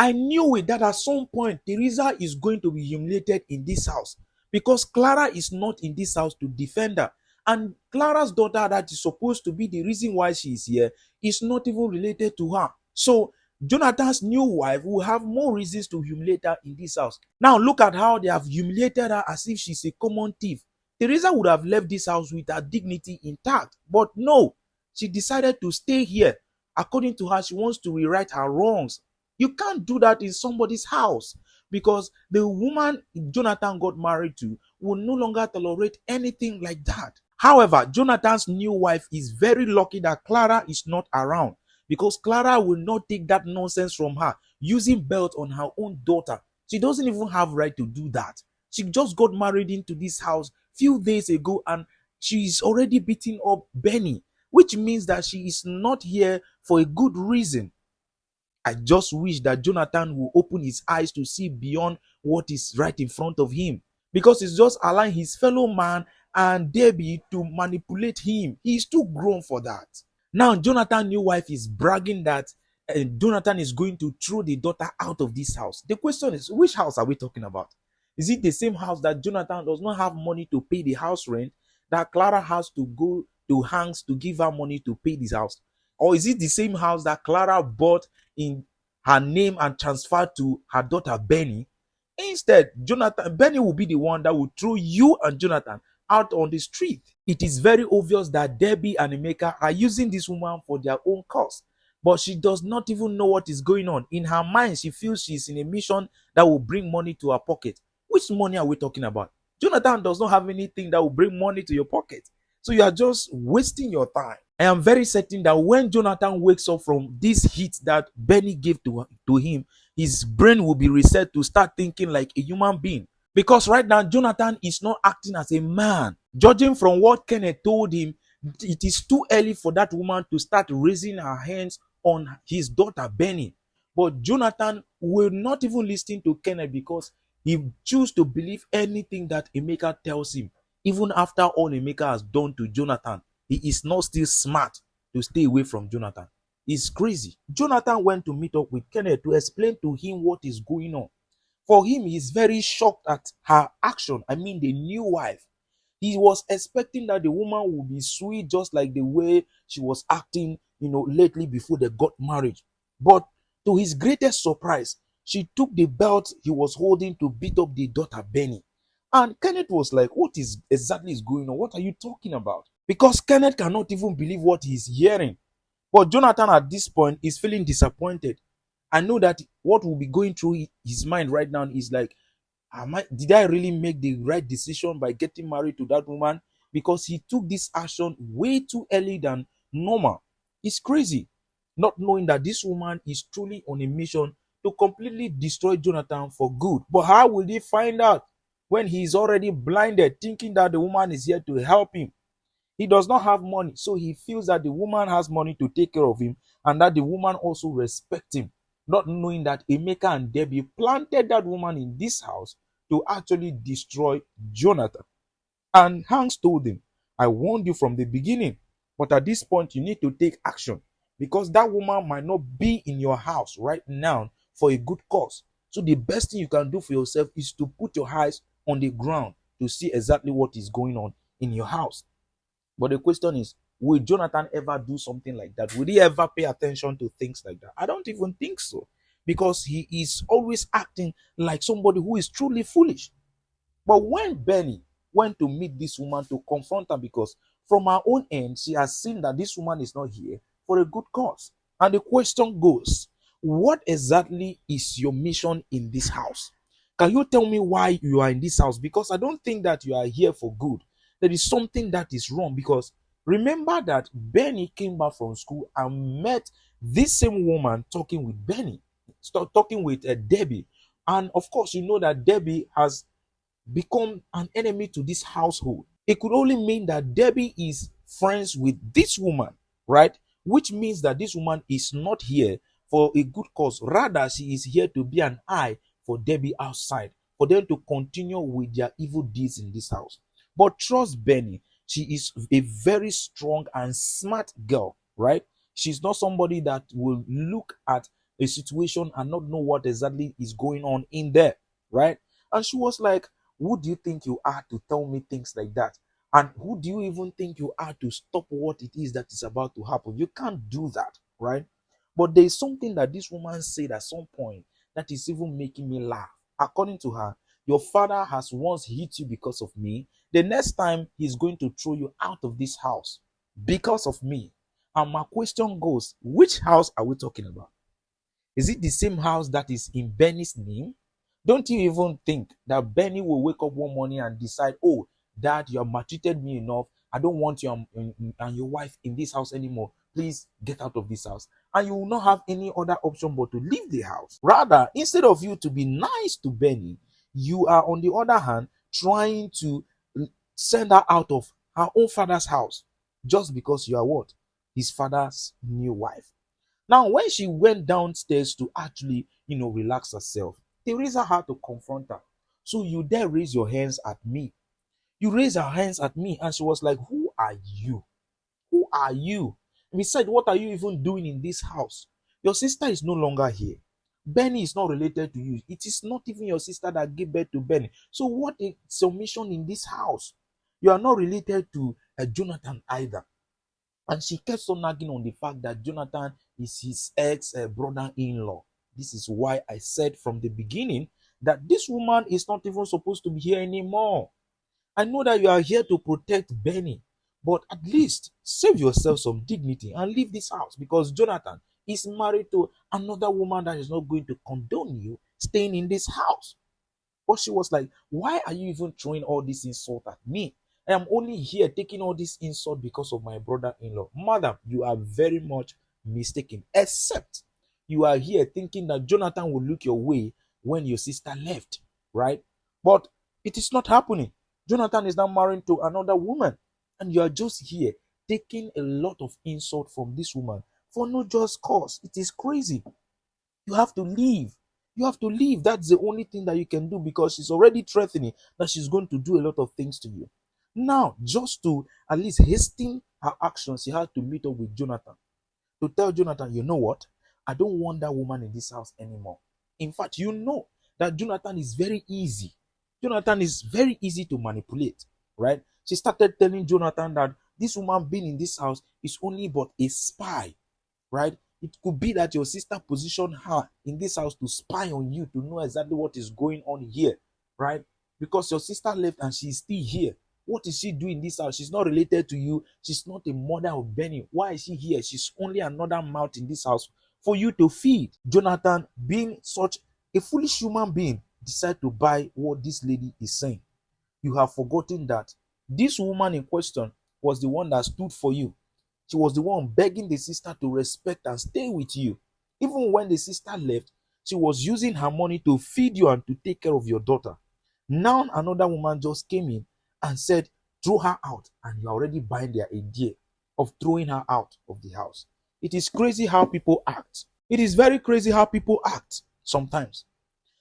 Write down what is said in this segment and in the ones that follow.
I knew it that at some point Theresa is going to be humiliated in this house because Clara is not in this house to defend her. And Clara's daughter, that is supposed to be the reason why she is here, is not even related to her. So Jonathan's new wife will have more reasons to humiliate her in this house. Now look at how they have humiliated her as if she's a common thief. Theresa would have left this house with her dignity intact, but no, she decided to stay here. According to her, she wants to rewrite her wrongs. You can't do that in somebody's house because the woman Jonathan got married to will no longer tolerate anything like that. However, Jonathan's new wife is very lucky that Clara is not around because Clara will not take that nonsense from her using belt on her own daughter. She doesn't even have right to do that. She just got married into this house few days ago and she is already beating up Benny, which means that she is not here for a good reason. I just wish that Jonathan will open his eyes to see beyond what is right in front of him because he's just allowing his fellow man and Debbie to manipulate him. He's too grown for that. Now, Jonathan's new wife is bragging that Jonathan is going to throw the daughter out of this house. The question is, which house are we talking about? Is it the same house that Jonathan does not have money to pay the house rent, that Clara has to go to Hanks to give her money to pay this house? Or is it the same house that Clara bought in her name and transferred to her daughter Benny? Instead, Benny will be the one that will throw you and Jonathan out on the street. It is very obvious that Debbie and Emeka are using this woman for their own cause, but she does not even know what is going on. In her mind, she feels she's in a mission that will bring money to her pocket. Which money are we talking about? Jonathan does not have anything that will bring money to your pocket. So you are just wasting your time. I am very certain that when Jonathan wakes up from this heat that Benny gave to him, his brain will be reset to start thinking like a human being. Because right now, Jonathan is not acting as a man. Judging from what Kenneth told him, it is too early for that woman to start raising her hands on his daughter Benny. But Jonathan will not even listen to Kenneth because he chooses to believe anything that Emeka tells him. Even after all Emeka has done to Jonathan, he is not still smart to stay away from Jonathan. It's crazy. Jonathan went to meet up with Kenneth to explain to him what is going on. For him, he's very shocked at her action. I mean, the new wife. He was expecting that the woman would be sweet just like the way she was acting, lately before they got married. But to his greatest surprise, she took the belt he was holding to beat up the daughter Benny. And Kenneth was like, what is exactly going on? What are you talking about? Because Kenneth cannot even believe what he's hearing. But Jonathan at this point is feeling disappointed. I know that what will be going through his mind right now is like, did I really make the right decision by getting married to that woman? Because he took this action way too early than normal. It's crazy, not knowing that this woman is truly on a mission to completely destroy Jonathan for good. But how will he find out when he is already blinded, thinking that the woman is here to help him? He does not have money, so he feels that the woman has money to take care of him and that the woman also respects him, not knowing that Emeka and Debbie planted that woman in this house to actually destroy Jonathan. And Hanks told him, I warned you from the beginning, but at this point you need to take action because that woman might not be in your house right now for a good cause. So the best thing you can do for yourself is to put your eyes on the ground to see exactly what is going on in your house. But the question is, will Jonathan ever do something like that? Will he ever pay attention to things like that? I don't even think so, because he is always acting like somebody who is truly foolish. But when Benny went to meet this woman to confront her, because from her own end, she has seen that this woman is not here for a good cause. And the question goes, what exactly is your mission in this house? Can you tell me why you are in this house? Because I don't think that you are here for good. There is something that is wrong, because remember that Benny came back from school and met this same woman talking with Benny, talking with Debbie. And of course, you know that Debbie has become an enemy to this household. It could only mean that Debbie is friends with this woman, right? Which means that this woman is not here for a good cause. Rather, she is here to be an eye for Debbie outside, for them to continue with their evil deeds in this house. But trust Benny, she is a very strong and smart girl, right? She's not somebody that will look at a situation and not know what exactly is going on in there, right? And she was like, who do you think you are to tell me things like that? And who do you even think you are to stop what it is that is about to happen? You can't do that, right? But there is something that this woman said at some point that is even making me laugh. According to her, your father has once hit you because of me. The next time he's going to throw you out of this house because of me. And my question goes, which house are we talking about? Is it the same house that is in Benny's name? Don't you even think that Benny will wake up one morning and decide, oh, Dad, you have maltreated me enough. I don't want you and your wife in this house anymore. Please get out of this house. And you will not have any other option but to leave the house. Rather, instead of you to be nice to Benny, you are on the other hand trying to send her out of her own father's house just because you are what? His father's new wife. Now, when she went downstairs to actually, relax herself, Teresa had to confront her. So you dare raise your hands at me. You raised her hands at me, and she was like, who are you? Who are you? And he said, what are you even doing in this house? Your sister is no longer here. Benny is not related to you. It is not even your sister that gave birth to Benny. So what is your mission in this house? You are not related to Jonathan either. And she kept on nagging on the fact that Jonathan is his ex brother-in-law. This is why I said from the beginning that this woman is not even supposed to be here anymore. I know that you are here to protect Benny, but at least save yourself some dignity and leave this house, because Jonathan is married to another woman that is not going to condone you staying in this house. But she was like, why are you even throwing all this insult at me? I am only here taking all this insult because of my brother-in-law. Madam, you are very much mistaken. Except you are here thinking that Jonathan will look your way when your sister left, right? But it is not happening. Jonathan is now married to another woman. And you are just here taking a lot of insult from this woman for no just cause. It is crazy. You have to leave. You have to leave. That's the only thing that you can do, because she's already threatening that she's going to do a lot of things to you. Now, just to at least hasten her actions, she had to meet up with Jonathan to tell Jonathan, you know what? I don't want that woman in this house anymore. In fact, you know that Jonathan is very easy. Jonathan is very easy to manipulate, right? She started telling Jonathan that this woman being in this house is only but a spy, right? It could be that your sister positioned her in this house to spy on you, to know exactly what is going on here, right? Because your sister left and she's still here. What is she doing in this house? She's not related to you. She's not a mother of Benny. Why is she here? She's only another mouth in this house for you to feed. Jonathan, being such a foolish human being, decided to buy what this lady is saying. You have forgotten that this woman in question was the one that stood for you. She was the one begging the sister to respect and stay with you. Even when the sister left, she was using her money to feed you and to take care of your daughter. Now another woman just came in and said, throw her out, and you're already buying their idea of throwing her out of the house. It is crazy how people act. It is very crazy how people act sometimes.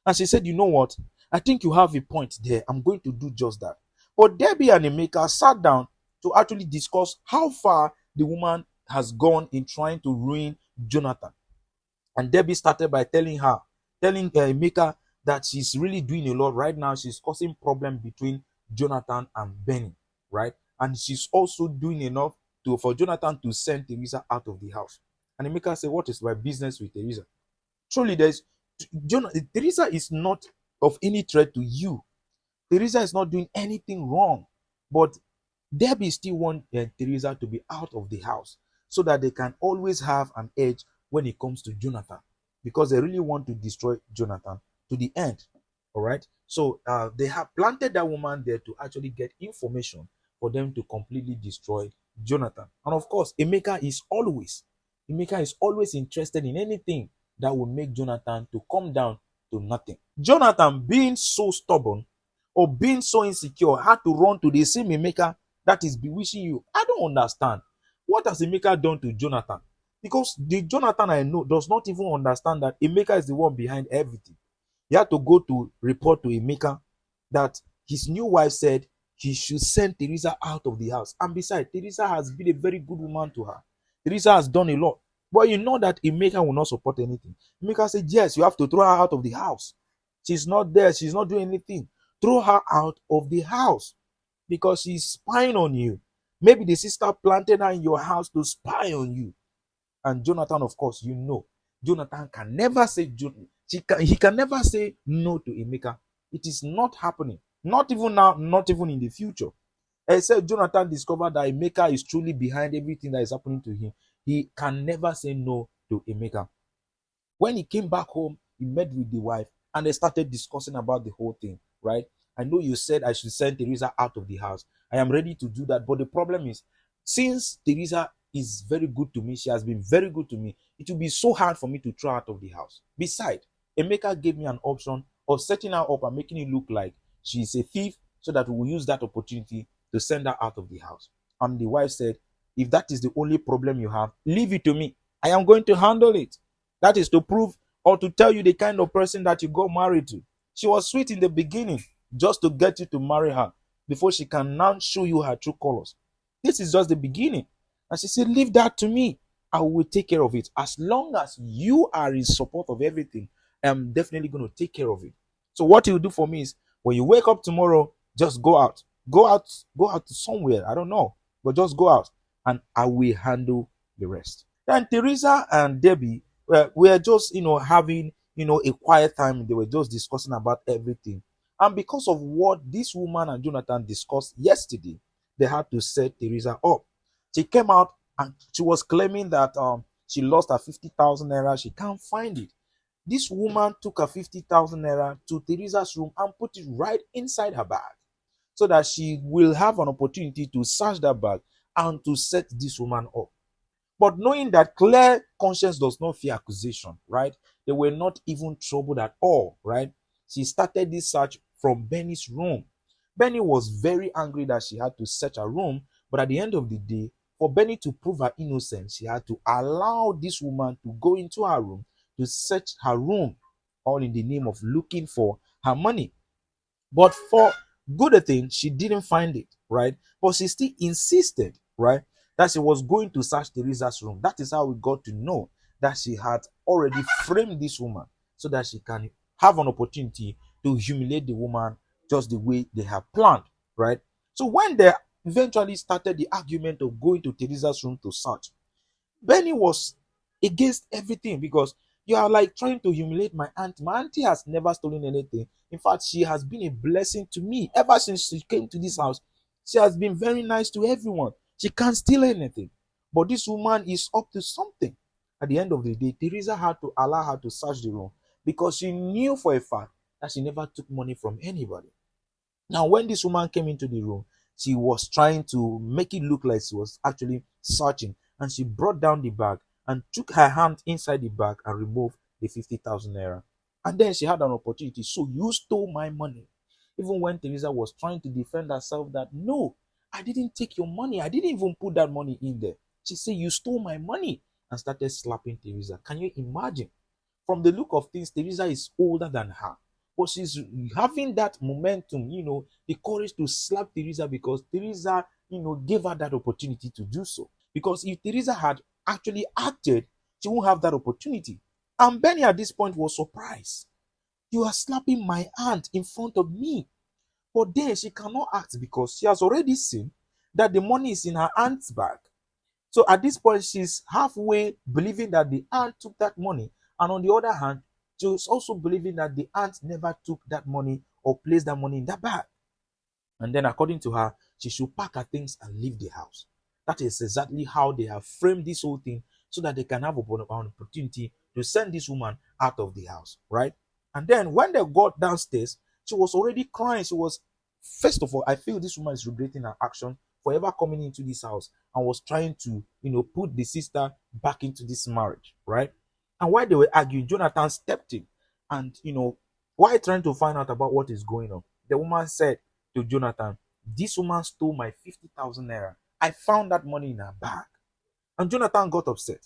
And she said, you know what? I think you have a point there. I'm going to do just that. But Debbie and Emeka sat down to actually discuss how far the woman has gone in trying to ruin Jonathan. And Debbie started by telling Emeka that she's really doing a lot right now. She's causing problem between Jonathan and Benny, right? And she's also doing enough for Jonathan to send Theresa out of the house. And Emeka said, what is my business with Theresa? Truly, Theresa is not of any threat to you. Theresa is not doing anything wrong. But Debbie still wants Theresa to be out of the house so that they can always have an edge when it comes to Jonathan, because they really want to destroy Jonathan to the end. All right. So they have planted that woman there to actually get information for them to completely destroy Jonathan. And of course, Emeka is always interested in anything that will make Jonathan to come down to nothing. Jonathan, being so stubborn or being so insecure, had to run to the same Emeka that is bewitching you. I don't understand. What has Emeka done to Jonathan? Because the Jonathan I know does not even understand that Emeka is the one behind everything. He had to go to report to Emeka that his new wife said he should send Theresa out of the house. And besides, Theresa has been a very good woman to her. Theresa has done a lot. But you know that Emeka will not support anything. Emeka said, yes, you have to throw her out of the house. She's not there. She's not doing anything. Throw her out of the house because she's spying on you. Maybe the sister planted her in your house to spy on you. And Jonathan, of course, you know, Jonathan can never say he can never say no to Emeka. It is not happening. Not even now, not even in the future. Except Jonathan discovered that Emeka is truly behind everything that is happening to him. He can never say no to Emeka. When he came back home, he met with the wife and they started discussing about the whole thing, right? I know you said I should send Theresa out of the house. I am ready to do that. But the problem is, since Theresa is very good to me, she has been very good to me, it will be so hard for me to throw her out of the house. Besides, Emeka gave me an option of setting her up and making it look like she is a thief so that we will use that opportunity to send her out of the house. And the wife said, if that is the only problem you have, leave it to me. I am going to handle it. That is to prove or to tell you the kind of person that you got married to. She was sweet in the beginning just to get you to marry her before she can now show you her true colors. This is just the beginning. And she said, leave that to me. I will take care of it. As long as you are in support of everything, I'm definitely going to take care of it. So what you do for me is when you wake up tomorrow, just go out. Go out to somewhere. I don't know. But just go out and I will handle the rest. Then Teresa and Debbie were just, having, a quiet time. They were just discussing about everything. And because of what this woman and Jonathan discussed yesterday, they had to set Teresa up. She came out and she was claiming that she lost her 50,000 naira. She can't find it. This woman took her 50,000 naira to Teresa's room and put it right inside her bag so that she will have an opportunity to search that bag and to set this woman up. But knowing that clear conscience does not fear accusation, right? They were not even troubled at all, right? She started this search from Benny's room. Benny was very angry that she had to search her room, but at the end of the day, for Benny to prove her innocence, she had to allow this woman to go into her room to search her room, all in the name of looking for her money. But for good thing, she didn't find it, right? But she still insisted, right, that she was going to search Teresa's room. That is how we got to know that she had already framed this woman so that she can have an opportunity to humiliate the woman just the way they have planned, right? So when they eventually started the argument of going to Teresa's room to search, Benny was against everything because you are like trying to humiliate my aunt. My auntie has never stolen anything. In fact, she has been a blessing to me ever since she came to this house. She has been very nice to everyone. She can't steal anything. But this woman is up to something. At the end of the day, Teresa had to allow her to search the room because she knew for a fact that she never took money from anybody. Now, when this woman came into the room, she was trying to make it look like she was actually searching, and she brought down the bag and took her hand inside the bag and removed the 50,000 naira. And then she had an opportunity. So you stole my money. Even when Teresa was trying to defend herself that no, I didn't take your money. I didn't even put that money in there. She said, you stole my money, and started slapping Teresa. Can you imagine? From the look of things, Teresa is older than her. But she's having that momentum, the courage to slap Teresa because Teresa, gave her that opportunity to do so. Because if Teresa had actually acted, she won't have that opportunity. And Benny at this point was surprised. You are slapping my aunt in front of me. But then she cannot act because she has already seen that the money is in her aunt's bag. So at this point, she's halfway believing that the aunt took that money. And on the other hand, she was also believing that the aunt never took that money or placed that money in that bag. And then according to her, she should pack her things and leave the house. That is exactly how they have framed this whole thing so that they can have an opportunity to send this woman out of the house, right? And then when they got downstairs, she was already crying. She was, first of all, I feel this woman is regretting her action for ever coming into this house and was trying to, put the sister back into this marriage, right? And while they were arguing, Jonathan stepped in and, while trying to find out about what is going on, the woman said to Jonathan, this woman stole my 50,000 naira. I found that money in her bag. And Jonathan got upset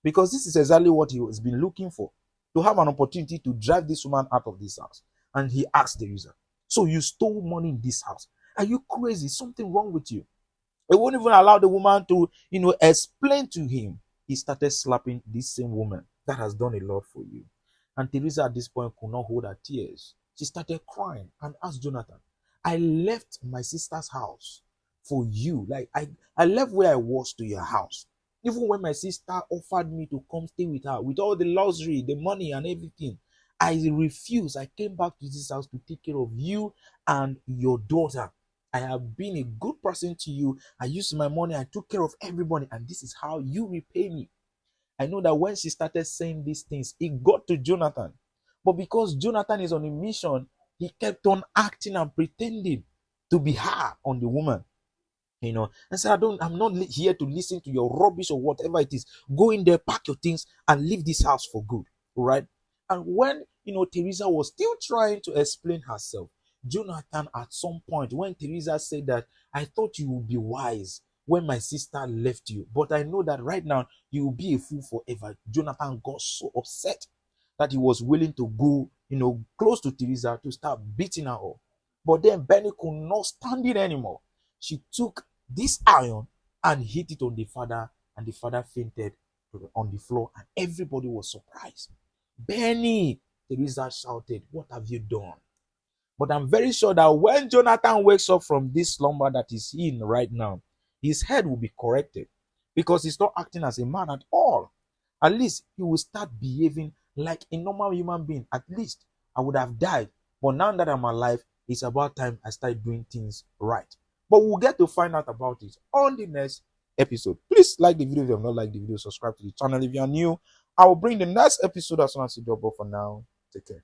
because this is exactly what he has been looking for, to have an opportunity to drive this woman out of this house. And he asked Theresa, so you stole money in this house? Are you crazy? Something wrong with you? He won't even allow the woman to, explain to him. he started slapping this same woman that has done a lot for you. And Theresa at this point could not hold her tears. She started crying and asked Jonathan, I left my sister's house for you. Like I left where I was to your house. Even when my sister offered me to come stay with her, with all the luxury, the money, and everything, I refused. I came back to this house to take care of you and your daughter. I have been a good person to you. I used my money. I took care of everybody. And this is how you repay me. I know that when she started saying these things, it got to Jonathan. But because Jonathan is on a mission, he kept on acting and pretending to be hard on the woman. And said, I'm not here to listen to your rubbish or whatever it is. Go in there, pack your things, and leave this house for good. All right. And when Theresa was still trying to explain herself, Jonathan, at some point, when Theresa said that, I thought you would be wise when my sister left you, but I know that right now you will be a fool forever. Jonathan got so upset that he was willing to go, close to Theresa to start beating her up. But then Benny could not stand it anymore. She took this iron and hit it on the father, and the father fainted on the floor, and everybody was surprised. Benny, Theresa shouted, what have you done? But I'm very sure that when Jonathan wakes up from this slumber that he's in right now, his head will be corrected because he's not acting as a man at all. At least he will start behaving like a normal human being. At least I would have died. But now that I'm alive, it's about time I start doing things right. But we'll get to find out about it on the next episode. Please like the video if you have not liked the video. Subscribe to the channel if you are new. I will bring the next episode as soon as you drop. But for now, take care.